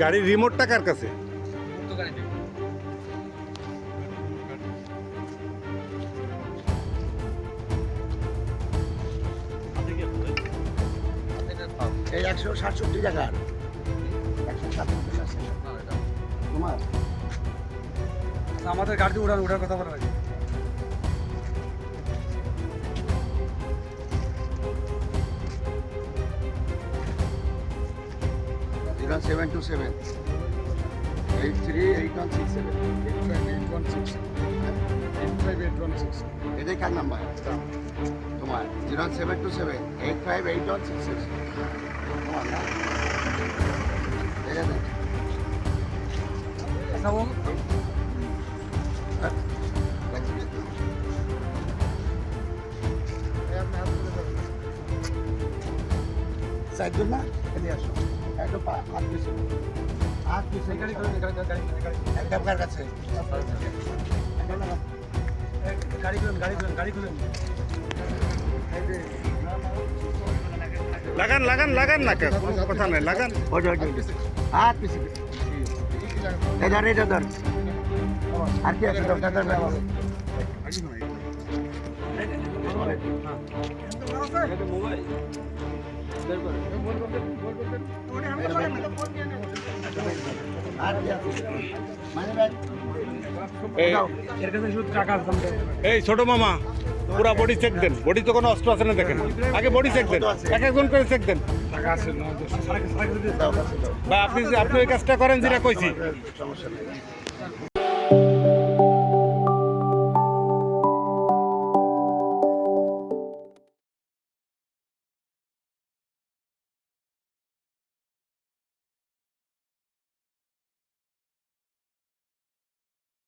গাড়ির রিমোটটা কার কাছে? এই 167 টাকার 167 আছে তোমার। আমাদের গাড়ি উড়ার কথা বলা লাগে। জিরো 727 838167 858166 এটাই কার নাম্বার তোমার? 0727 858166 তোমার না? ঠিক আছে। আচ্ছা ও চারজন না এদিকে আসো। একটু হাত পিছু হাত পিছু গাড়ি একটা কার কাছে খুলেন। লাগান লাগান লাগান না, কোনো কথা নাই, লাগান। হাত পিছু এটা ধর আর কি আছে দরকার আর কি আছে মানে ভাই এর কাছে শুধু টাকা আছে। এই ছোট মামা, পুরা বডি চেক দেন। বডিতে কোনো অস্ত্র আছে না দেখেন, আগে বডি চেক দেন, এক একজন করে চেক দেন। টাকা আছে না দাও কাছে দাও বা আপনি ওই কাজটা করেন যেটা কইছি। সমস্যা নেই।